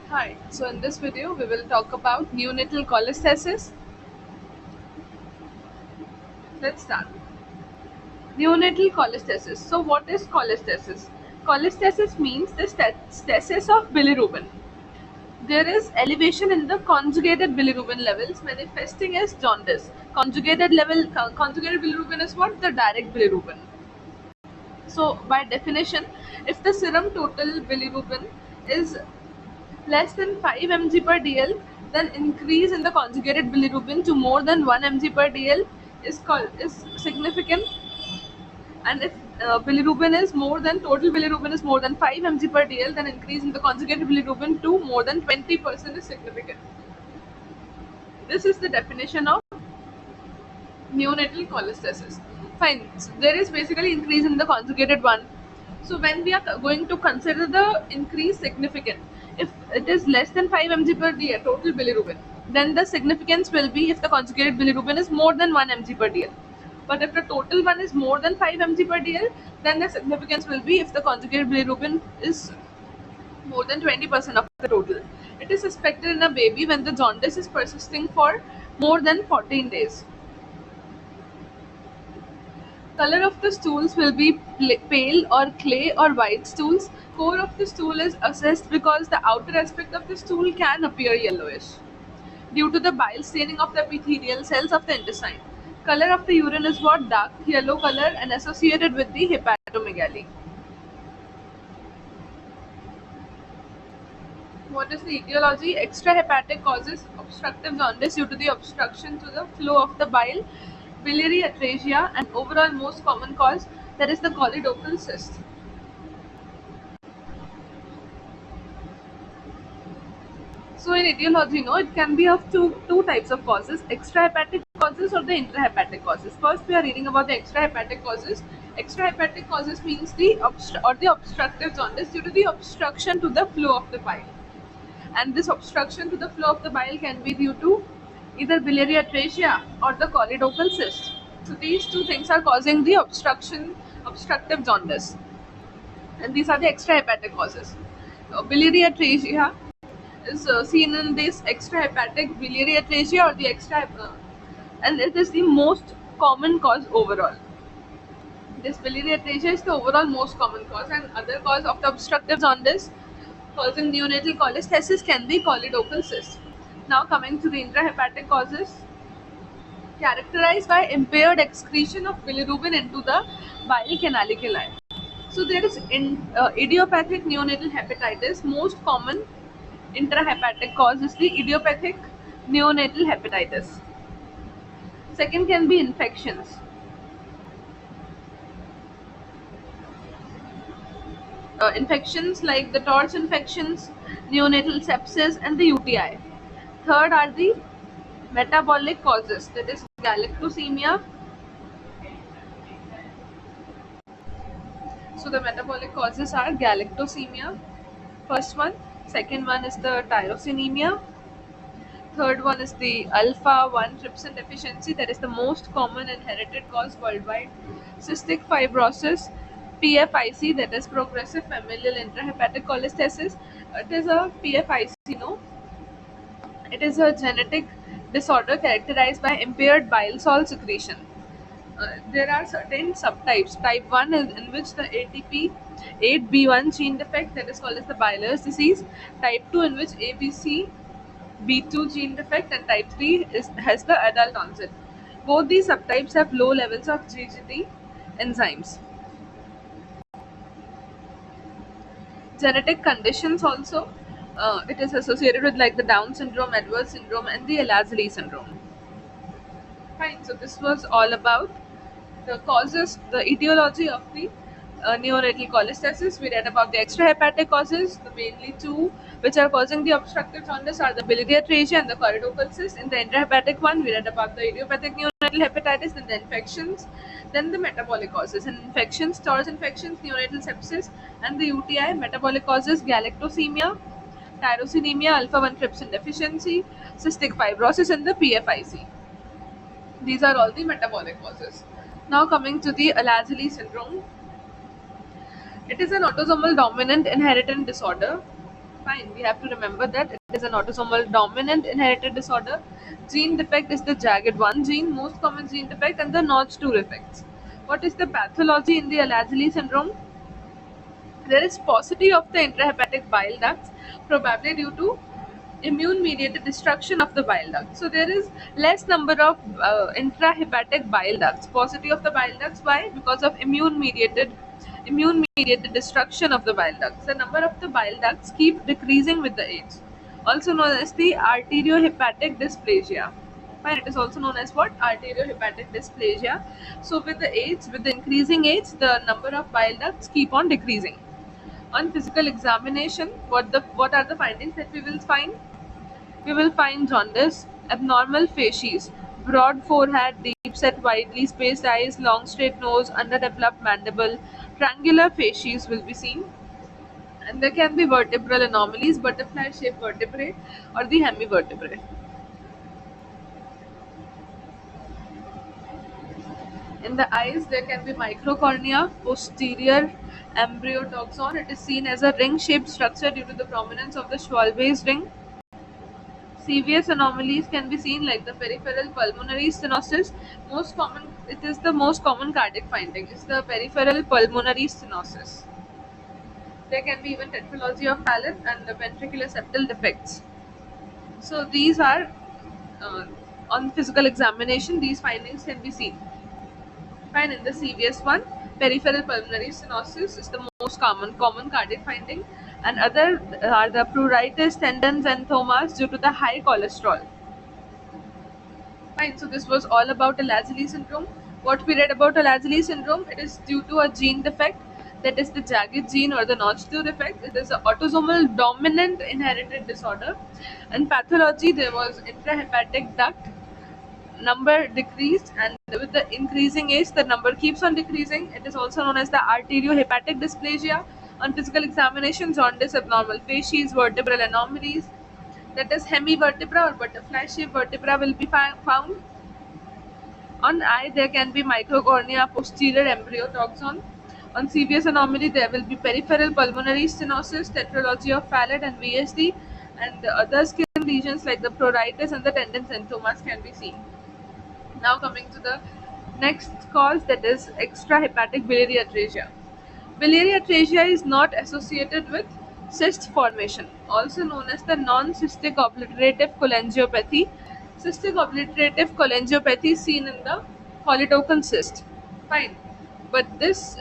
Hi, so in this video we will talk about neonatal cholestasis. Let's start. Neonatal cholestasis. So what is cholestasis? Cholestasis means the stasis of bilirubin. There is elevation in the conjugated bilirubin levels manifesting as jaundice. Conjugated bilirubin is what? The direct bilirubin. So by definition, if the serum total bilirubin is less than 5 mg per dl, then increase in the conjugated bilirubin to more than 1 mg per dl is significant. And if bilirubin is more than total bilirubin is more than 5 mg per dl, then increase in the conjugated bilirubin to more than 20% is significant. This is the definition of neonatal cholestasis. Fine. So there is basically increase in the conjugated one. So when we are going to consider the increase significant, if it is less than 5 mg per dl total bilirubin, then the significance will be if the conjugated bilirubin is more than 1 mg per dl. But if the total one is more than 5 mg per dl, then the significance will be if the conjugated bilirubin is more than 20% of the total. It is suspected in a baby when the jaundice is persisting for more than 14 days. Color of the stools will be pale or clay or white stools. Core of the stool is assessed because the outer aspect of the stool can appear yellowish due to the bile staining of the epithelial cells of the intestine. Color of the urine is what? Dark yellow color and associated with the hepatomegaly. What is the etiology? Extrahepatic causes obstructive jaundice due to the obstruction to the flow of the bile, biliary atresia, and overall most common cause, that is the choledochal cyst. So in etiology, it can be of two types of causes: extrahepatic causes or the intrahepatic causes. First, we are reading about the extrahepatic causes. Extrahepatic causes means the obstructive jaundice due to the obstruction to the flow of the bile, and this obstruction to the flow of the bile can be due to either biliary atresia or the choledochal cyst. So these two things are causing the obstructive jaundice, and these are the extrahepatic causes. Biliary atresia is seen in this extrahepatic biliary atresia or the and it is the most common cause overall. This biliary atresia is the overall most common cause, and other cause of the obstructive jaundice causing neonatal cholestasis can be choledochal cyst. Now coming to the intrahepatic causes, characterized by impaired excretion of bilirubin into the bile canaliculi. So there is idiopathic neonatal hepatitis. Most common intrahepatic cause is the idiopathic neonatal hepatitis. Second can be infections. Infections like the torch infections, neonatal sepsis, and the UTI. Third are the metabolic causes, that is galactosemia. So the metabolic causes are galactosemia, first one. Second one is the tyrosinemia. Third one is the alpha 1 trypsin deficiency, that is the most common inherited cause worldwide. Cystic fibrosis, PFIC, that is progressive familial intrahepatic cholestasis. It is a PFIC, it is a genetic disorder characterized by impaired bile salt secretion. There are certain subtypes. Type 1 is in which the ATP 8B1 gene defect, that is called as the Byler's disease. Type 2 in which ABC B2 gene defect, and type 3 has the adult onset. Both these subtypes have low levels of GGT enzymes. Genetic conditions also, it is associated with like the Down syndrome, Edwards syndrome, and the Ehlers-Danlos syndrome. Fine. So this was all about the causes, the etiology of the neonatal cholestasis. We read about the extrahepatic causes. The mainly two which are causing the obstructive jaundice are the biliary atresia and the choledochal cyst. In the intrahepatic one, we read about the idiopathic neonatal hepatitis, then the infections, then the metabolic causes. In infections, torch infections, neonatal sepsis, and the UTI. Metabolic causes: galactosemia, tyrosinemia, alpha 1 trypsin deficiency, cystic fibrosis, and the PFIC. These are all the metabolic causes. Now coming to the Ehlers-Danlos syndrome. It is an autosomal dominant inheritance disorder Fine, we have to remember that it is an autosomal dominant inherited disorder. Gene defect is the jagged one gene, most common gene defect, and the notch 2 defects. What is the pathology in the Alagille syndrome? There is paucity of the intrahepatic bile ducts, probably due to immune mediated destruction of the bile duct. So there is less number of intrahepatic bile ducts. Paucity of the bile ducts. Why? Because of immune mediated destruction of the bile ducts. The number of the bile ducts keep decreasing with the age. Also known as the arteriohepatic dysplasia. Fine, it is also known as what? Arteriohepatic dysplasia. So with the age, with the increasing age, the number of bile ducts keep on decreasing. On physical examination, what are the findings that we will find? We will find jaundice, abnormal facies, broad forehead, deep set widely spaced eyes, long straight nose, underdeveloped mandible, triangular facies will be seen. And there can be vertebral anomalies, butterfly shaped vertebrae or the hemivertebrae. In the eyes, there can be microcornea, posterior embryotoxon. It is seen as a ring-shaped structure due to the prominence of the Schwalbe's ring. Serious anomalies can be seen like the peripheral pulmonary stenosis. Most common, it is the most common cardiac finding. Is the peripheral pulmonary stenosis. There can be even tetralogy of Fallot and the ventricular septal defects. So these are on physical examination. These findings can be seen. Fine, in the CVS one, peripheral pulmonary stenosis is the most common cardiac finding, and other are the pruritus, tendons, and thomas due to the high cholesterol. Fine, so this was all about Alagille syndrome. What we read about Alagille syndrome, it is due to a gene defect, that is the jagged gene or the notch 2 defect. It is an autosomal dominant inherited disorder. And pathology, there was intrahepatic duct number decreased, and with the increasing age the number keeps on decreasing. It is also known as the arteriohepatic dysplasia. On physical examination, jaundice, abnormal facies, vertebral anomalies, that is hemivertebra or butterfly shaped vertebra will be found. On eye, there can be microcornea, posterior embryotoxon. On CVS anomaly, there will be peripheral pulmonary stenosis, tetralogy of Fallot, and VSD, and the other skin lesions like the pruritus and the tendon xanthomas can be seen. Now coming to the next cause, that is extrahepatic biliary atresia. Biliary atresia is not associated with cyst formation, also known as the non-cystic obliterative cholangiopathy. Cystic obliterative cholangiopathy is seen in the polytoken cyst. Fine, but this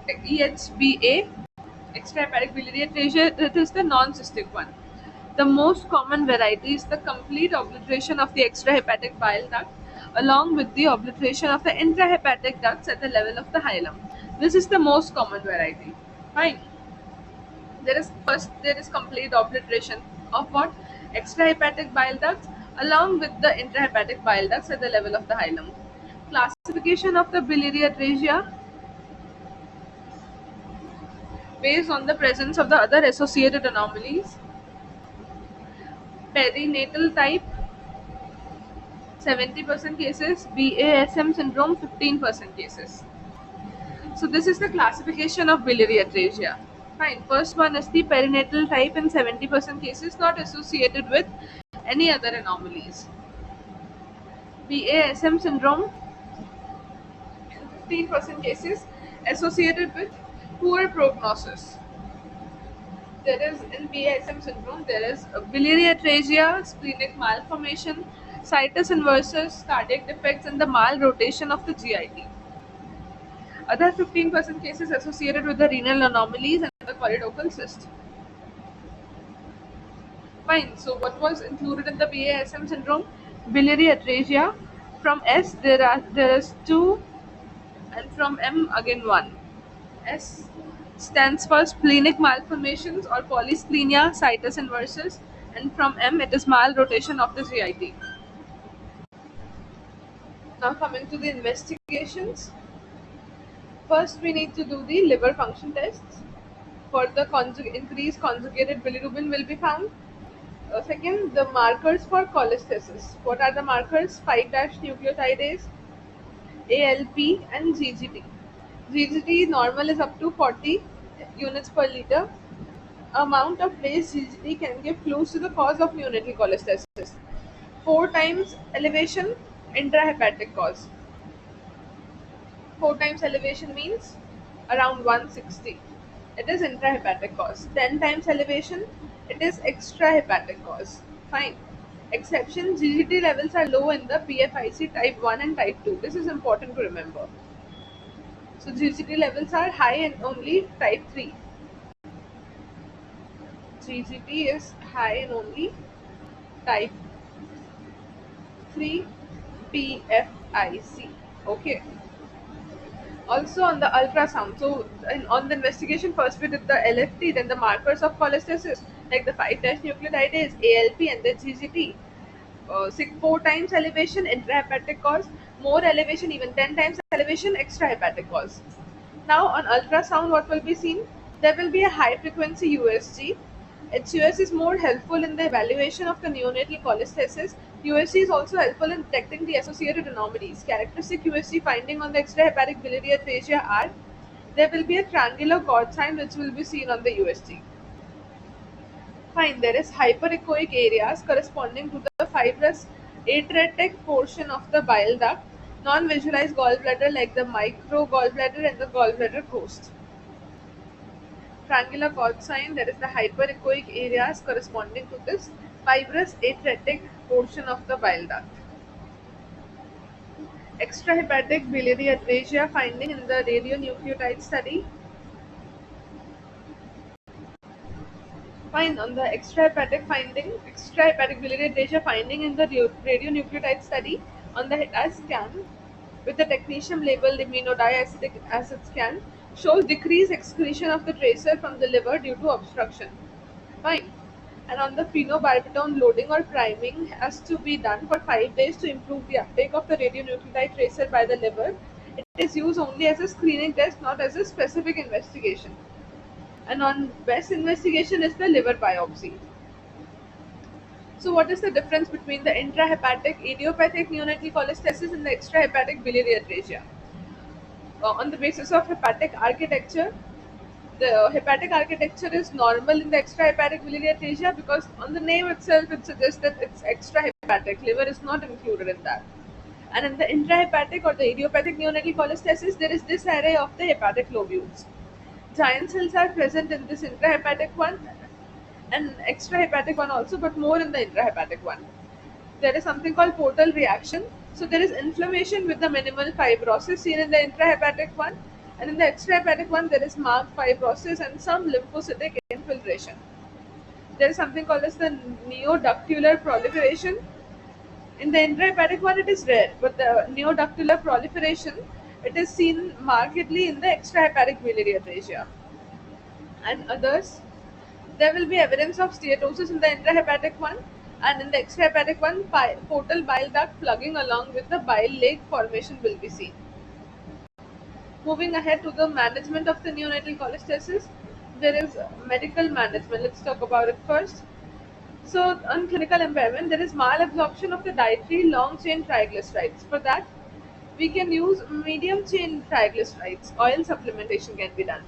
EHBA, extrahepatic biliary atresia, it is the non-cystic one. The most common variety is the complete obliteration of the extrahepatic bile duct along with the obliteration of the intrahepatic ducts at the level of the hilum. This is the most common variety. Fine. There is complete obliteration of what? Extrahepatic bile ducts along with the intrahepatic bile ducts at the level of the hilum. Classification of the biliary atresia based on the presence of the other associated anomalies. Perinatal type 70% cases, BASM syndrome 15% cases. So this is the classification of biliary atresia. Fine. First one is the perinatal type in 70% cases, not associated with any other anomalies. BASM syndrome in 15% cases associated with poor prognosis. There is in BASM syndrome, there is biliary atresia, splenic malformation, situs inversus, cardiac defects, and the malrotation of the GIT. Other 15% cases associated with the renal anomalies and the choledochal cyst. Fine. So what was included in the BASM syndrome? Biliary atresia. From S there is 2, and from M again 1. S stands for splenic malformations or polysplenia, situs inversus, and from M it is malrotation of the GIT. Now coming to the investigations. First, we need to do the liver function tests. For the increased conjugated bilirubin will be found. Second, the markers for cholestasis. What are the markers? 5-nucleotidase, ALP, and GGT. GGT normal is up to 40 units per liter. amount of raised GGT can give clues to the cause of neonatal cholestasis. 4 times elevation, intrahepatic cause. 4 times elevation means around 160. It is intrahepatic cause. 10 times elevation, it is extrahepatic cause. Fine. Exception, GGT levels are low in the PFIC type 1 and type 2. This is important to remember. So GGT levels are high in only type 3. GGT is high in only type 3 PFIC. Okay. Also on the ultrasound, so on the investigation, first we did the LFT, then the markers of cholestasis like the 5' nucleotidase, ALP, and the GGT. 4 times elevation, intrahepatic cause, more elevation, even 10 times elevation, extrahepatic cause. Now on ultrasound, what will be seen? There will be a high frequency USG. HUS is more helpful in the evaluation of the neonatal cholestasis. USG is also helpful in detecting the associated anomalies. Characteristic USG finding on the extrahepatic biliary atresia are there will be a triangular cord sign which will be seen on the USG. Fine, there is hyperechoic areas corresponding to the fibrous atretic portion of the bile duct, non-visualized gallbladder like the micro gallbladder and the gallbladder host. Triangular cord sign, there is the hyperechoic areas corresponding to this fibrous atretic portion of the bile duct. Extrahepatic biliary atresia finding in the radionucleotide study. Fine, on the extrahepatic biliary atresia finding in the radionucleotide study on the HETA scan with the technetium labeled aminodiacetic acid scan shows decreased excretion of the tracer from the liver due to obstruction. Fine. And on the phenobarbital loading or priming has to be done for 5 days to improve the uptake of the radionuclide tracer by the liver. It is used only as a screening test, not as a specific investigation. And on best investigation is the liver biopsy. So what is the difference between the intrahepatic idiopathic neonatal cholestasis and the extrahepatic biliary atresia? On the basis of hepatic architecture, the hepatic architecture is normal in the extrahepatic biliary atresia because on the name itself it suggests that it's extrahepatic. Liver is not included in that. And in the intrahepatic or the idiopathic neonatal cholestasis, there is this array of the hepatic lobules. Giant cells are present in this intrahepatic one and extrahepatic one also, but more in the intrahepatic one. There is something called portal reaction. So there is inflammation with the minimal fibrosis seen in the intrahepatic one, and in the extrahepatic one there is marked fibrosis and some lymphocytic infiltration. There is something called as the neoductular proliferation. In the intrahepatic one it is rare, but the neoductular proliferation it is seen markedly in the extrahepatic biliary atresia. And others, there will be evidence of steatosis in the intrahepatic one, and in the extrahepatic one, portal bile duct plugging along with the bile lake formation will be seen. Moving ahead to the management of the neonatal cholestasis, there is medical management. Let's talk about it first. So, on clinical impairment, there is malabsorption of the dietary long chain triglycerides. For that, we can use medium chain triglycerides. Oil supplementation can be done.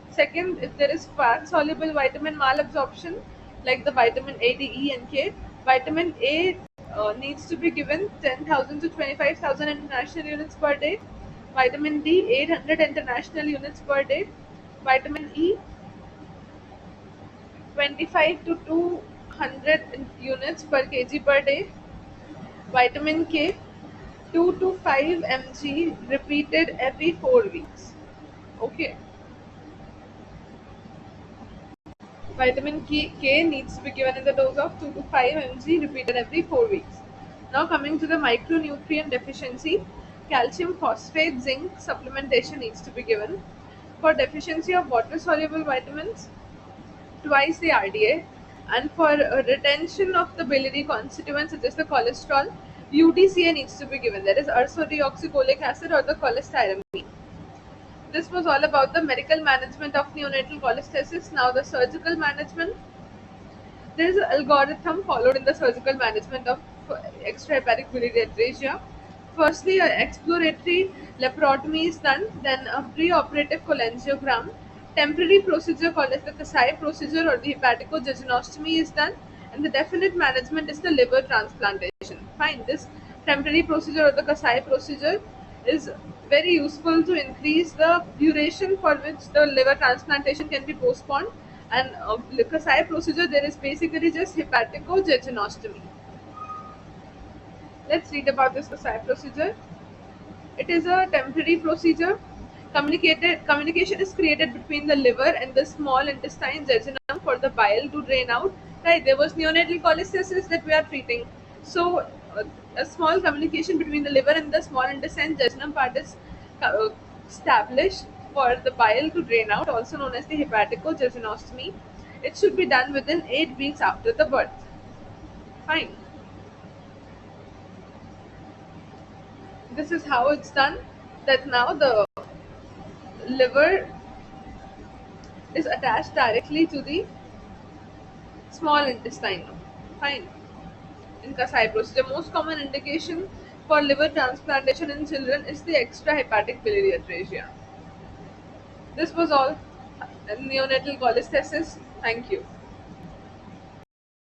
Second, if there is fat soluble vitamin malabsorption, like the vitamin A, D, E, and K, vitamin A needs to be given 10,000 to 25,000 international units per day. Vitamin D, 800 international units per day. Vitamin E, 25 to 200 units per kg per day. Vitamin K, 2 to 5 mg repeated every 4 weeks. Okay. Vitamin K needs to be given in the dose of 2 to 5 mg repeated every 4 weeks. Now coming to the micronutrient deficiency, calcium phosphate zinc supplementation needs to be given. For deficiency of water soluble vitamins, twice the RDA, and for retention of the biliary constituents such as the cholesterol, UDCA needs to be given. That is ursodeoxycholic acid or the cholestyramine. This was all about the medical management of neonatal cholestasis. Now the surgical management. There is an algorithm followed in the surgical management of extrahepatic biliary atresia. Firstly, an exploratory laparotomy is done, then a preoperative cholangiogram, Temporary procedure called as the Kasai procedure or the hepaticojejunostomy is done, and the definite management is the liver transplantation. Fine, this temporary procedure or the Kasai procedure is very useful to increase the duration for which the liver transplantation can be postponed. And Kasai procedure, there is basically just hepaticojejunostomy. Let's read about this Kasai procedure. It is a temporary procedure. Communication is created between the liver and the small intestine jejunum for the bile to drain out. Right, there was neonatal cholestasis that we are treating. So, a small communication between the liver and the small intestine jejunum part is established for the bile to drain out, also known as the hepaticojejunostomy. It should be done within 8 weeks after the birth. Fine. This is how it's done. That now the liver is attached directly to the small intestine. Fine. In Kasai procedure, the most common indication for liver transplantation in children is the extrahepatic biliary atresia. This was all neonatal cholestasis. Thank you.